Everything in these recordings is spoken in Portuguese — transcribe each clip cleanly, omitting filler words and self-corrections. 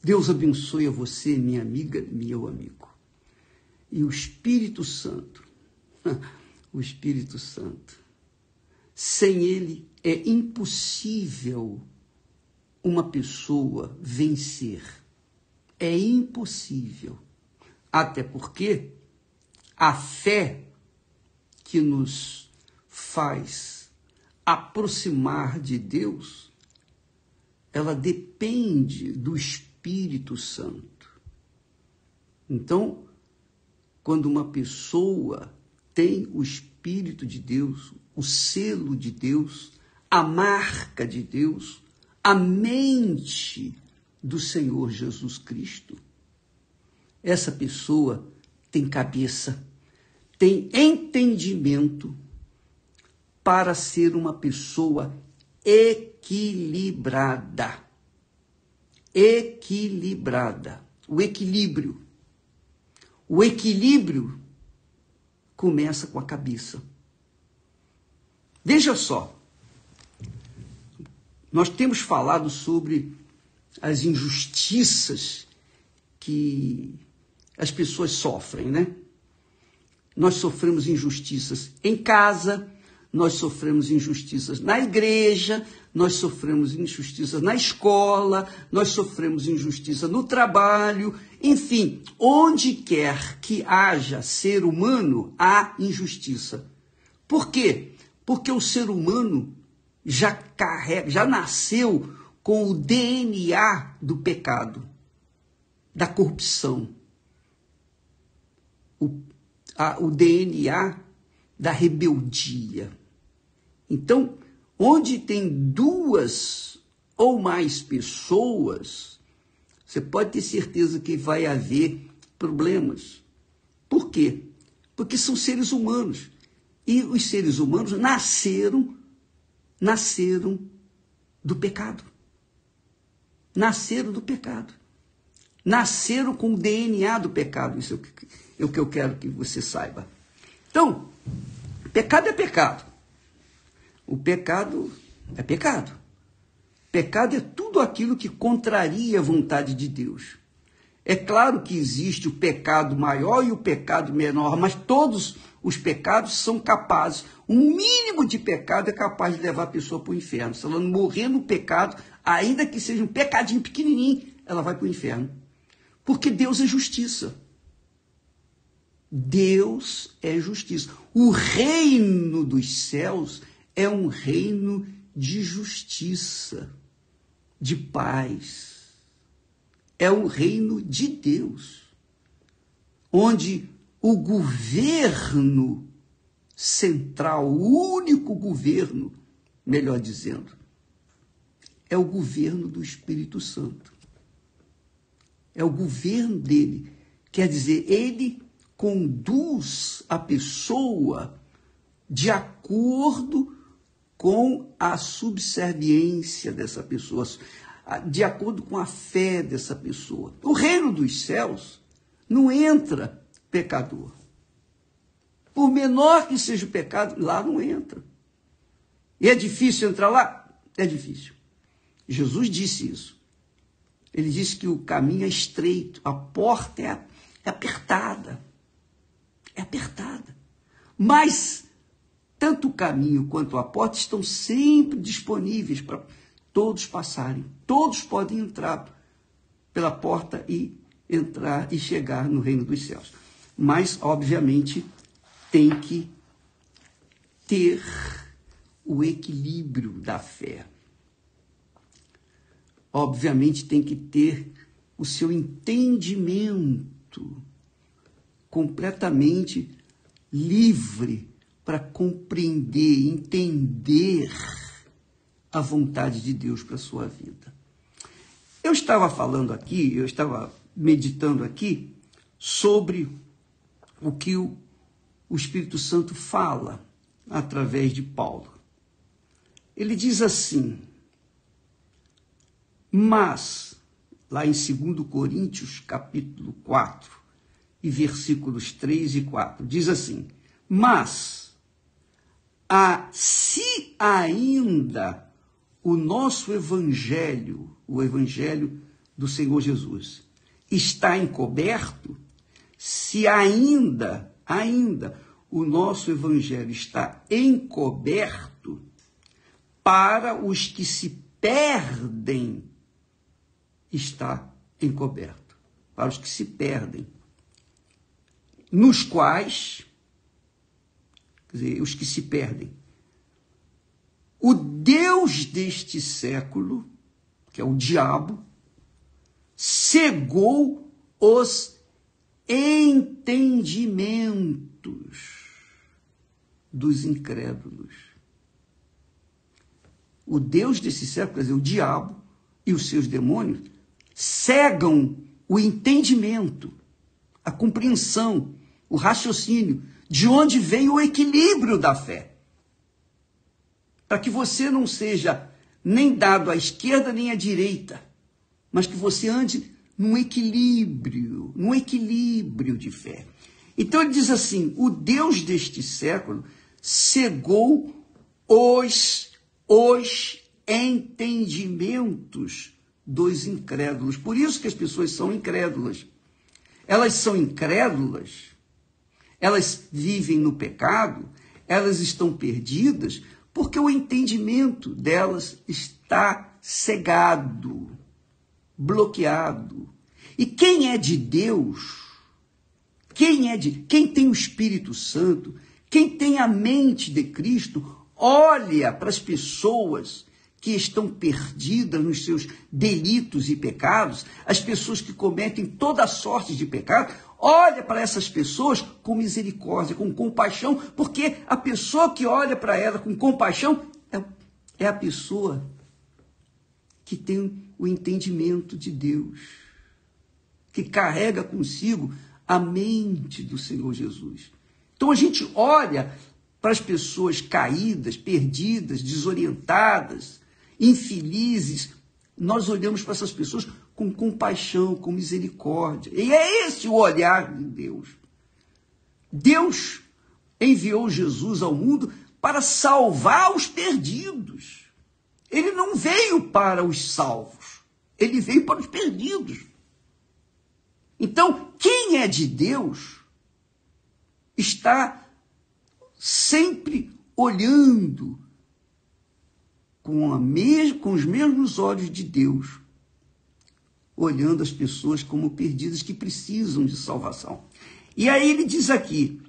Deus abençoe a você, minha amiga, meu amigo. E o Espírito Santo, o Espírito Santo, sem ele é impossível uma pessoa vencer. É impossível. Até porque a fé que nos faz aproximar de Deus, ela depende do Espírito Santo. Então, quando uma pessoa tem o Espírito de Deus, o selo de Deus, a marca de Deus, a mente do Senhor Jesus Cristo, essa pessoa tem cabeça, tem entendimento para ser uma pessoa equilibrada. Equilibrada. O equilíbrio. O equilíbrio começa com a cabeça. Veja só, nós temos falado sobre as injustiças que as pessoas sofrem, né? Nós sofremos injustiças em casa, nós sofremos injustiças na igreja, nós sofremos injustiças na escola, nós sofremos injustiça no trabalho, enfim, onde quer que haja ser humano, há injustiça. Por quê? Porque o ser humano já nasceu com o DNA do pecado, da corrupção, o DNA da rebeldia. Então, onde tem duas ou mais pessoas, você pode ter certeza que vai haver problemas. Por quê? Porque são seres humanos. E os seres humanos nasceram do pecado. Nasceram do pecado. Nasceram com o DNA do pecado. Isso é o que eu quero que você saiba. Então, pecado é pecado. O pecado é pecado. Pecado é tudo aquilo que contraria a vontade de Deus. É claro que existe o pecado maior e o pecado menor, mas todos os pecados são capazes. Um mínimo de pecado é capaz de levar a pessoa para o inferno. Se ela não morrer no pecado, ainda que seja um pecadinho pequenininho, ela vai para o inferno. Porque Deus é justiça. Deus é justiça. O reino dos céus é um reino de justiça, de paz. É o reino de Deus, onde o governo central, o único governo, melhor dizendo, é o governo do Espírito Santo. É o governo dele. Quer dizer, ele conduz a pessoa de acordo com a subserviência dessa pessoa, de acordo com a fé dessa pessoa. O reino dos céus não entra pecador. Por menor que seja o pecado, lá não entra. E é difícil entrar lá? É difícil. Jesus disse isso. Ele disse que o caminho é estreito, a porta é apertada. É apertada. Mas tanto o caminho quanto a porta estão sempre disponíveis para todos passarem. Todos podem entrar pela porta e entrar e chegar no reino dos céus. Mas, obviamente, tem que ter o equilíbrio da fé. Obviamente, tem que ter o seu entendimento completamente livre para compreender, entender a vontade de Deus para a sua vida. Eu estava falando aqui, eu estava meditando aqui sobre o que o Espírito Santo fala através de Paulo. Ele diz assim, mas, lá em 2 Coríntios, capítulo 4, e versículos 3 e 4, diz assim, mas, se ainda o nosso evangelho, o evangelho do Senhor Jesus, está encoberto, se ainda o nosso evangelho está encoberto, para os que se perdem, está encoberto. Para os que se perdem. Nos quais, quer dizer, os que se perdem, o Deus deste século, que é o diabo, cegou os entendimentos dos incrédulos. O Deus desse século, quer dizer, o diabo e os seus demônios, cegam o entendimento, a compreensão, o raciocínio, de onde vem o equilíbrio da fé. Para que você não seja nem dado à esquerda nem à direita, mas que você ande num equilíbrio de fé. Então ele diz assim, o Deus deste século cegou os entendimentos dos incrédulos. Por isso que as pessoas são incrédulas. Elas são incrédulas, elas vivem no pecado, elas estão perdidas, porque o entendimento delas está cegado, bloqueado. E quem é de Deus, quem tem o Espírito Santo, quem tem a mente de Cristo, olha para as pessoas que estão perdidas nos seus delitos e pecados, as pessoas que cometem toda sorte de pecado, olha para essas pessoas com misericórdia, com compaixão, porque a pessoa que olha para ela com compaixão é a pessoa que tem o entendimento de Deus, que carrega consigo a mente do Senhor Jesus. Então a gente olha para as pessoas caídas, perdidas, desorientadas, infelizes, nós olhamos para essas pessoas com compaixão, com misericórdia. E é esse o olhar de Deus. Deus enviou Jesus ao mundo para salvar os perdidos. Ele não veio para os salvos, ele veio para os perdidos. Então, quem é de Deus está sempre olhando com os mesmos olhos de Deus, olhando as pessoas como perdidas que precisam de salvação. E aí ele diz aqui,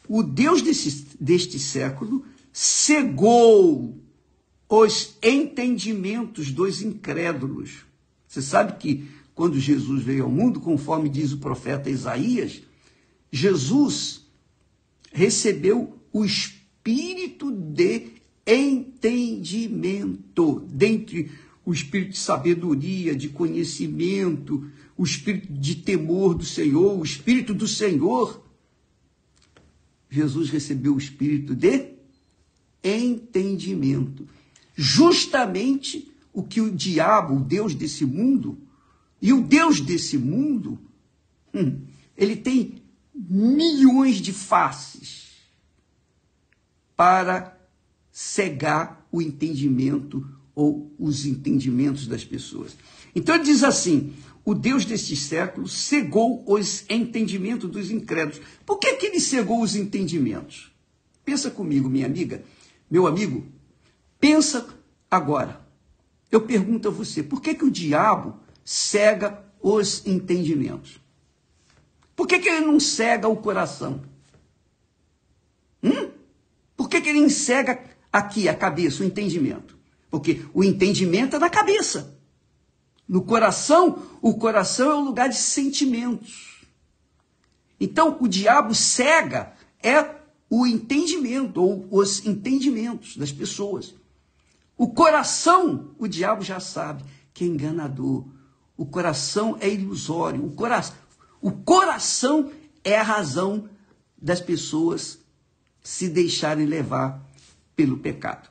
o Deus deste século cegou os entendimentos dos incrédulos. Você sabe que quando Jesus veio ao mundo, conforme diz o profeta Isaías, Jesus recebeu o espírito de entendimento, dentre o espírito de sabedoria, de conhecimento, o espírito de temor do Senhor, o espírito do Senhor. Jesus recebeu o espírito de entendimento. Justamente o que o diabo, o Deus desse mundo, e o Deus desse mundo, ele tem milhões de faces para cegar o entendimento ou os entendimentos das pessoas. Então ele diz assim, o Deus deste século cegou os entendimentos dos incrédulos. Por que ele cegou os entendimentos? Pensa comigo, minha amiga, meu amigo, pensa agora. Eu pergunto a você, por que o diabo cega os entendimentos? Por que ele não cega o coração? Por que ele cega aqui a cabeça, o entendimento? Porque o entendimento é na cabeça. No coração, o coração é o lugar de sentimentos. Então, o diabo cega o entendimento, ou os entendimentos das pessoas. O coração, o diabo já sabe que é enganador. O coração é ilusório. O coração é a razão das pessoas se deixarem levar pelo pecado.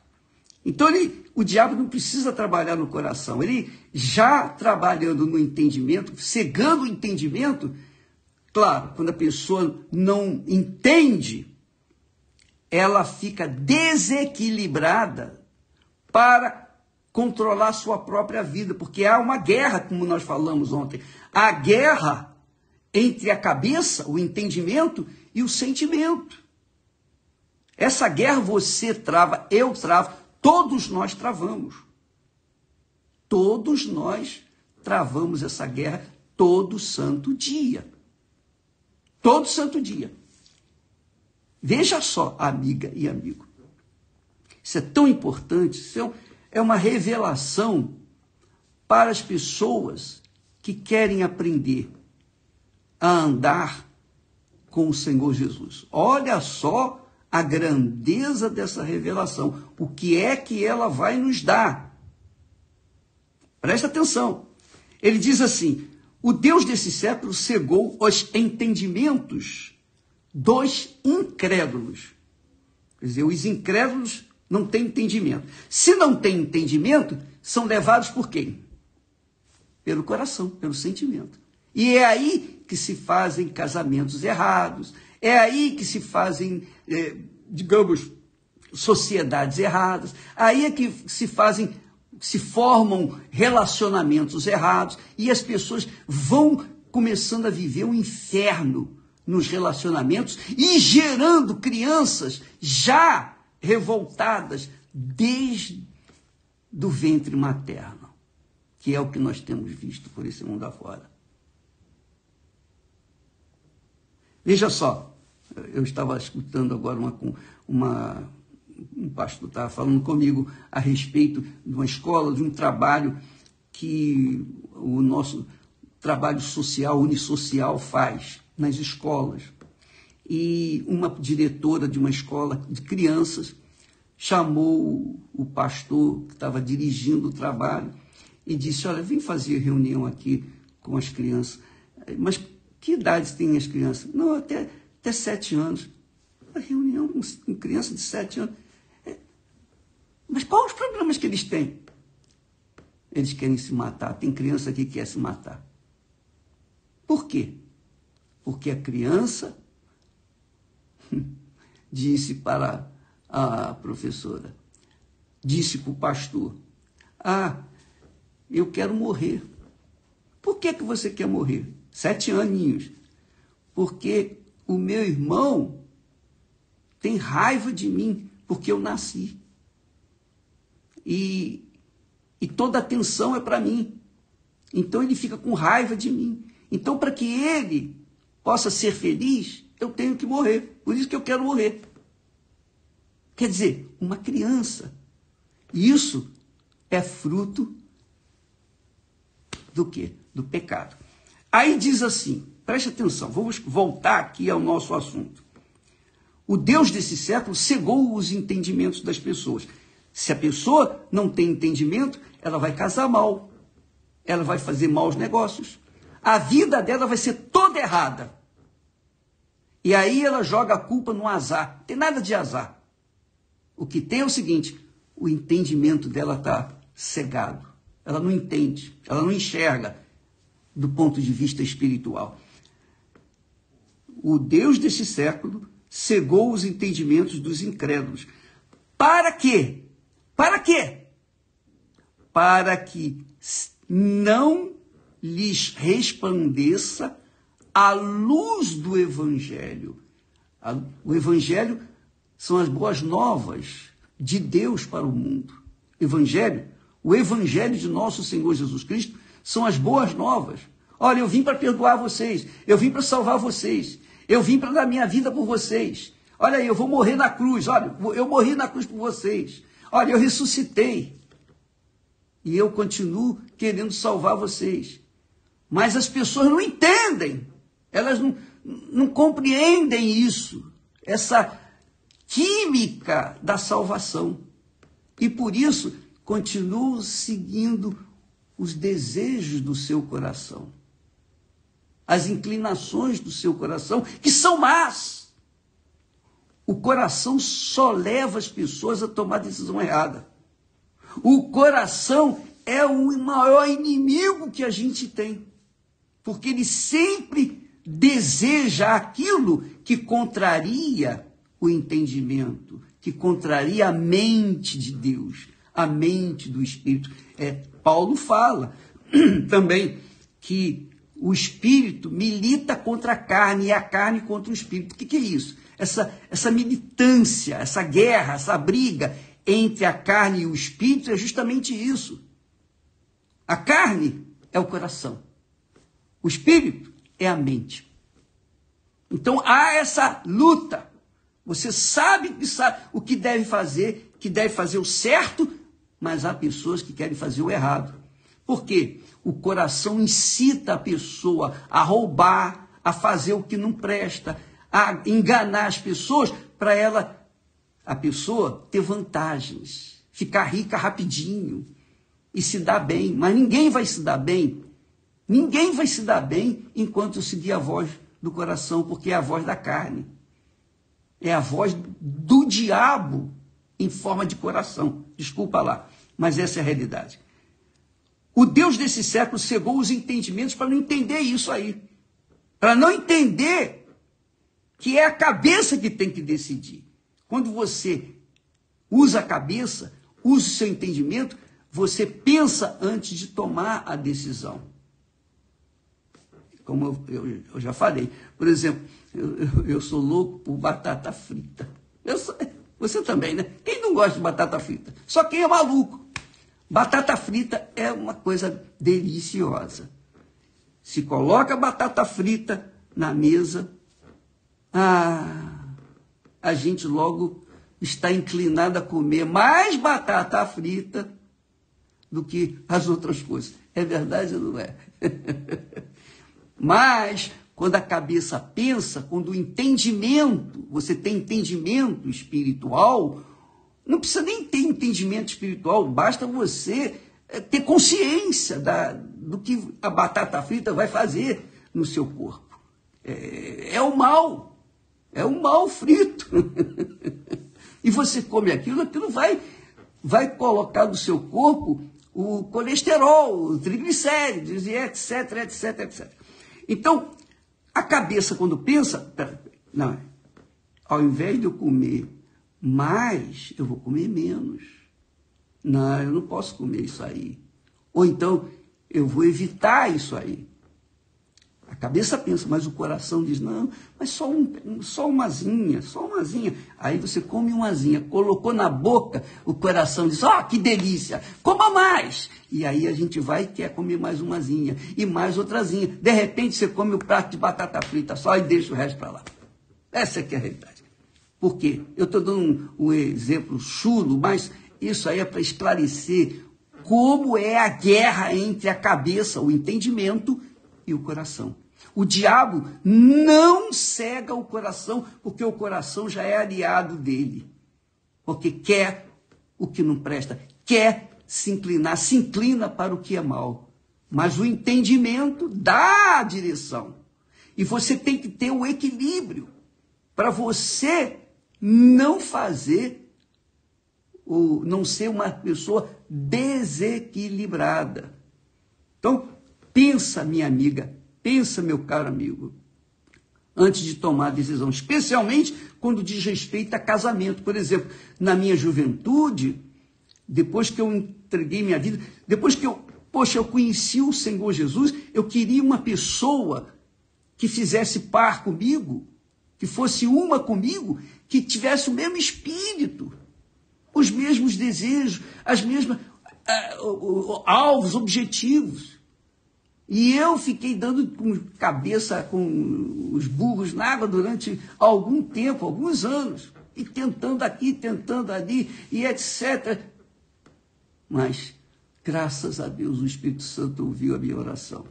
Então, o diabo não precisa trabalhar no coração. Ele já trabalhando no entendimento, cegando o entendimento, claro, quando a pessoa não entende, ela fica desequilibrada para controlar a sua própria vida, porque há uma guerra, como nós falamos ontem, a guerra entre a cabeça, o entendimento e o sentimento. Essa guerra você trava, eu travo, todos nós travamos. Todos nós travamos essa guerra todo santo dia. Todo santo dia. Veja só, amiga e amigo. Isso é tão importante, isso é uma revelação para as pessoas que querem aprender a andar com o Senhor Jesus. Olha só a grandeza dessa revelação. O que é que ela vai nos dar? Presta atenção. Ele diz assim: o Deus desse século cegou os entendimentos dos incrédulos. Quer dizer, os incrédulos não têm entendimento. Se não têm entendimento, são levados por quem? Pelo coração, pelo sentimento. E é aí que se fazem casamentos errados, é aí que se fazem, digamos, sociedades erradas, aí é que se formam relacionamentos errados, e as pessoas vão começando a viver um inferno nos relacionamentos e gerando crianças já revoltadas desde do ventre materno, que é o que nós temos visto por esse mundo afora. Veja só, eu estava escutando agora um pastor estava falando comigo a respeito de uma escola, de um trabalho que o nosso trabalho social, unissocial, faz nas escolas. E uma diretora de uma escola de crianças chamou o pastor que estava dirigindo o trabalho e disse: olha, vem fazer reunião aqui com as crianças. Mas que idades têm as crianças? Não, até 7 anos. Uma reunião com criança de 7 anos. Mas quais os problemas que eles têm? Eles querem se matar. Tem criança aqui que quer se matar. Por quê? Porque a criança disse para a professora, disse para o pastor: eu quero morrer. Por que você quer morrer? 7 aninhos. Porque o meu irmão tem raiva de mim, porque eu nasci. E toda a atenção é para mim. Então ele fica com raiva de mim. Então, para que ele possa ser feliz, eu tenho que morrer. Por isso que eu quero morrer. Quer dizer, uma criança. Isso é fruto do quê? Do pecado. Aí diz assim, preste atenção, vamos voltar aqui ao nosso assunto. O Deus desse século cegou os entendimentos das pessoas. Se a pessoa não tem entendimento, ela vai casar mal, ela vai fazer maus negócios, a vida dela vai ser toda errada. E aí ela joga a culpa no azar. Não tem nada de azar. O que tem é o seguinte: o entendimento dela está cegado. Ela não entende, ela não enxerga do ponto de vista espiritual. O Deus deste século cegou os entendimentos dos incrédulos. Para quê? Para quê? Para que não lhes resplandeça a luz do Evangelho. O Evangelho são as boas novas de Deus para o mundo. Evangelho, o Evangelho de nosso Senhor Jesus Cristo são as boas novas. Olha, eu vim para perdoar vocês, eu vim para salvar vocês, eu vim para dar minha vida por vocês. Olha aí, eu vou morrer na cruz, olha, eu morri na cruz por vocês. Olha, eu ressuscitei. E eu continuo querendo salvar vocês. Mas as pessoas não entendem. Elas não compreendem isso. Essa química da salvação. E por isso, continuam seguindo os desejos do seu coração. As inclinações do seu coração, que são más. O coração só leva as pessoas a tomar decisão errada. O coração é o maior inimigo que a gente tem, porque ele sempre deseja aquilo que contraria o entendimento, que contraria a mente de Deus, a mente do Espírito. Paulo fala também que o Espírito milita contra a carne e a carne contra o Espírito. O que é isso? Essa militância, essa guerra, essa briga entre a carne e o Espírito é justamente isso. A carne é o coração. O Espírito é a mente. Então há essa luta. Você sabe o que deve fazer o certo, mas há pessoas que querem fazer o errado. Por quê? O coração incita a pessoa a roubar, a fazer o que não presta, a enganar as pessoas para a pessoa ter vantagens, ficar rica rapidinho e se dar bem. Mas ninguém vai se dar bem. Ninguém vai se dar bem enquanto seguir a voz do coração, porque é a voz da carne. É a voz do diabo em forma de coração. Desculpa lá, mas essa é a realidade. O Deus desse século cegou os entendimentos para não entender isso aí. Para não entender que é a cabeça que tem que decidir. Quando você usa a cabeça, usa o seu entendimento, você pensa antes de tomar a decisão. Como eu já falei. Por exemplo, eu sou louco por batata frita. Você também, né? Quem não gosta de batata frita? Só quem é maluco. Batata frita é uma coisa deliciosa. Se coloca batata frita na mesa, a gente logo está inclinado a comer mais batata frita do que as outras coisas. É verdade ou não é? Mas, quando a cabeça pensa, quando o entendimento, você tem entendimento espiritual, não precisa nem ter entendimento espiritual, basta você ter consciência do que a batata frita vai fazer no seu corpo. É o mal frito. E você come aquilo vai colocar no seu corpo o colesterol, os triglicéridos, e etc, etc, etc. Então, a cabeça, quando pensa, não, ao invés de eu comer mais, eu vou comer menos. Não, eu não posso comer isso aí. Ou então, eu vou evitar isso aí. A cabeça pensa, mas o coração diz, não, mas só umazinha. Aí você come umazinha, colocou na boca, o coração diz, que delícia, coma mais. E aí a gente vai e quer comer mais umazinha, e mais outrazinha. De repente você come o prato de batata frita só e deixa o resto para lá. Essa é que é a realidade. Por quê? Eu estou dando um exemplo chulo, mas isso aí é para esclarecer como é a guerra entre a cabeça, o entendimento e o coração. O diabo não cega o coração, porque o coração já é aliado dele. Porque quer o que não presta, quer se inclina para o que é mal. Mas o entendimento dá a direção. E você tem que ter o equilíbrio para você não fazer ou não ser uma pessoa desequilibrada. Então, pensa, minha amiga, pensa, meu caro amigo, antes de tomar a decisão, especialmente quando diz respeito a casamento. Por exemplo, na minha juventude, depois que eu entreguei minha vida, depois que eu conheci o Senhor Jesus, eu queria uma pessoa que fizesse par comigo, que fosse uma comigo, que tivesse o mesmo espírito, os mesmos desejos, as mesmas alvos, objetivos. E eu fiquei dando cabeça com os burros na água durante algum tempo, alguns anos, e tentando aqui, tentando ali, e etc. Mas, graças a Deus, o Espírito Santo ouviu a minha oração.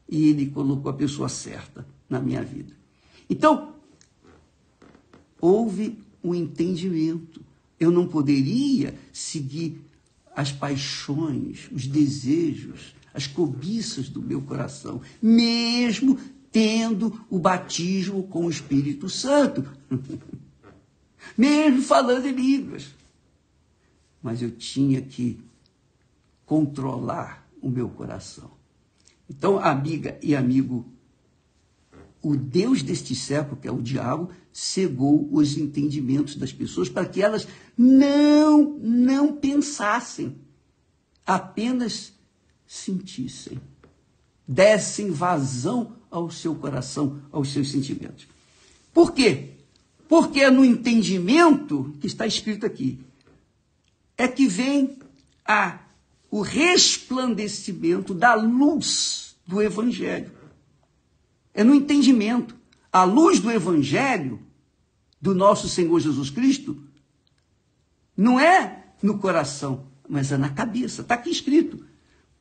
E ele colocou a pessoa certa na minha vida. Então, houve um entendimento. Eu não poderia seguir as paixões, os desejos, as cobiças do meu coração, mesmo tendo o batismo com o Espírito Santo, mesmo falando em línguas. Mas eu tinha que controlar o meu coração. Então, amiga e amigo, o Deus deste século, que é o diabo, cegou os entendimentos das pessoas para que elas não pensassem, apenas sentissem, dessem vazão ao seu coração, aos seus sentimentos. Por quê? Porque é no entendimento que está escrito aqui, é que vem o resplandecimento da luz do Evangelho. É no entendimento. A luz do Evangelho do nosso Senhor Jesus Cristo não é no coração, mas é na cabeça. Está aqui escrito.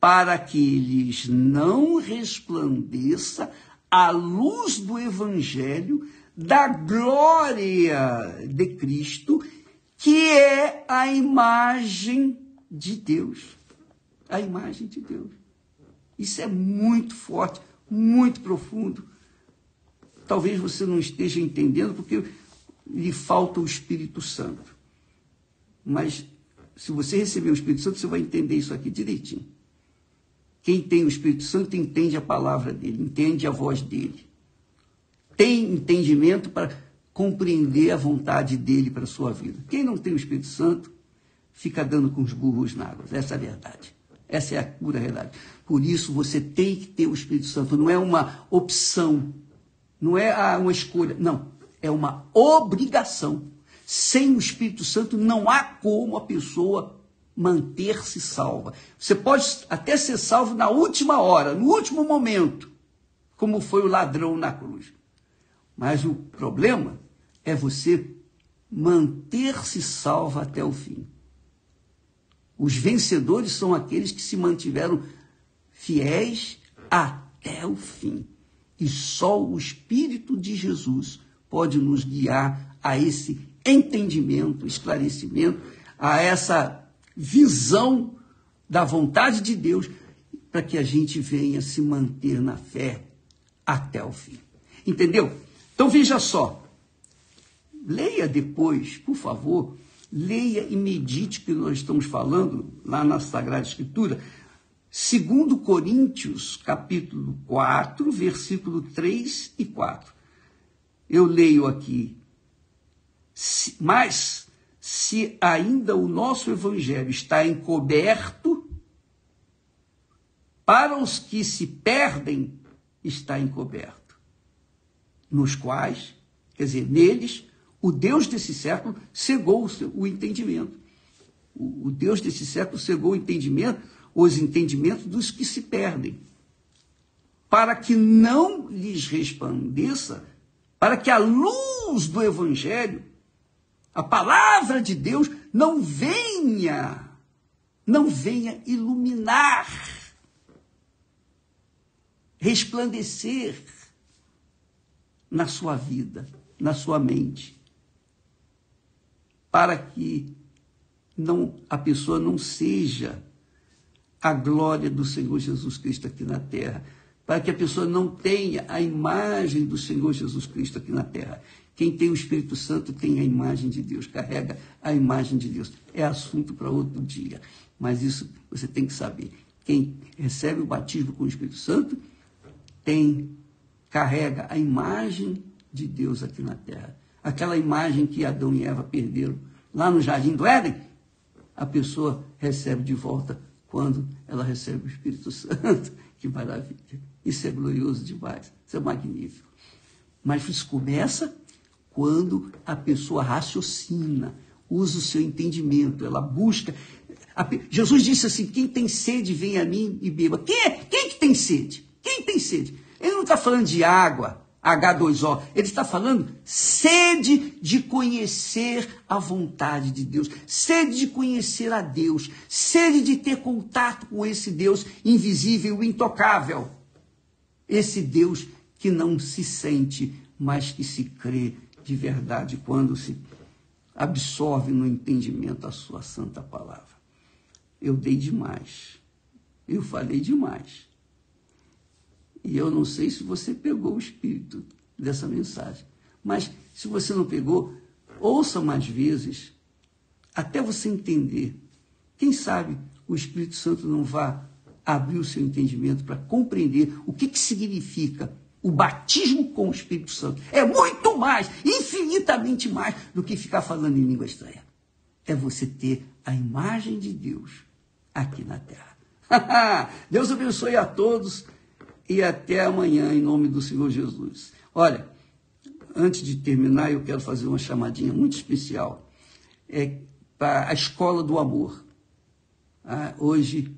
Para que lhes não resplandeça a luz do Evangelho da glória de Cristo, que é a imagem de Deus. A imagem de Deus. Isso é muito forte, muito profundo. Talvez você não esteja entendendo porque lhe falta o Espírito Santo. Mas se você receber o Espírito Santo, você vai entender isso aqui direitinho. Quem tem o Espírito Santo entende a palavra dele, entende a voz dele. Tem entendimento para compreender a vontade dele para a sua vida. Quem não tem o Espírito Santo fica dando com os burros na água. Essa é a verdade. Essa é a pura realidade. Por isso você tem que ter o Espírito Santo. Não é uma opção, não é uma escolha. Não, é uma obrigação. Sem o Espírito Santo não há como a pessoa manter-se salva. Você pode até ser salvo na última hora, no último momento, como foi o ladrão na cruz. Mas o problema é você manter-se salvo até o fim. Os vencedores são aqueles que se mantiveram fiéis até o fim. E só o Espírito de Jesus pode nos guiar a esse entendimento, esclarecimento, a essa visão da vontade de Deus, para que a gente venha se manter na fé até o fim. Entendeu? Então veja só, leia depois, por favor, leia e medite o que nós estamos falando lá na Sagrada Escritura, 2 Coríntios, capítulo 4, versículo 3 e 4. Eu leio aqui, mas se ainda o nosso evangelho está encoberto, para os que se perdem está encoberto, nos quais, quer dizer, neles, o Deus desse século cegou o entendimento. O Deus desse século cegou o entendimento, os entendimentos dos que se perdem, para que não lhes resplandeça, para que a luz do evangelho, a palavra de Deus, não venha iluminar, resplandecer na sua vida, na sua mente, para que a pessoa não seja a glória do Senhor Jesus Cristo aqui na terra, para que a pessoa não tenha a imagem do Senhor Jesus Cristo aqui na terra. Quem tem o Espírito Santo tem a imagem de Deus, carrega a imagem de Deus. É assunto para outro dia, mas isso você tem que saber. Quem recebe o batismo com o Espírito Santo carrega a imagem de Deus aqui na terra. Aquela imagem que Adão e Eva perderam lá no Jardim do Éden, a pessoa recebe de volta quando ela recebe o Espírito Santo. Que maravilha! Isso é glorioso demais, isso é magnífico. Mas isso começa quando a pessoa raciocina, usa o seu entendimento, ela busca. Jesus disse assim, quem tem sede, vem a mim e beba. Quem que tem sede? Quem tem sede? Ele não está falando de água, H2O, ele está falando sede de conhecer a vontade de Deus, sede de conhecer a Deus, sede de ter contato com esse Deus invisível, intocável, esse Deus que não se sente, mas que se crê de verdade quando se absorve no entendimento a sua santa palavra. Eu dei demais, eu falei demais. E eu não sei se você pegou o espírito dessa mensagem. Mas se você não pegou, ouça mais vezes, até você entender. Quem sabe o Espírito Santo não vai abrir o seu entendimento para compreender o que significa o batismo com o Espírito Santo é muito mais, infinitamente mais, do que ficar falando em língua estranha. É você ter a imagem de Deus aqui na terra. Deus abençoe a todos e até amanhã, em nome do Senhor Jesus. Olha, antes de terminar, eu quero fazer uma chamadinha muito especial. Para a Escola do Amor. Hoje,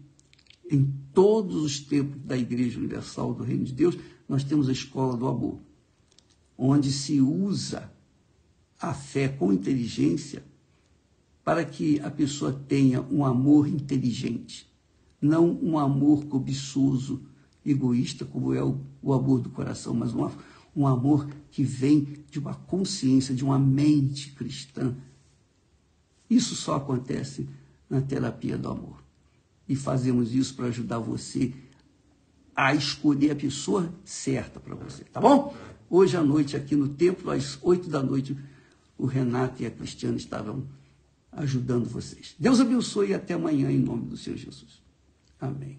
em todos os tempos da Igreja Universal do Reino de Deus, nós temos a Escola do Amor, onde se usa a fé com inteligência para que a pessoa tenha um amor inteligente, não um amor cobiçoso, egoísta, como é o amor do coração, mas um amor que vem de uma consciência, de uma mente cristã. Isso só acontece na terapia do amor. E fazemos isso para ajudar você a escolher a pessoa certa para você, tá bom? Hoje à noite, aqui no templo, às 8 da noite, o Renato e a Cristiana estavam ajudando vocês. Deus abençoe e até amanhã, em nome do Senhor Jesus. Amém.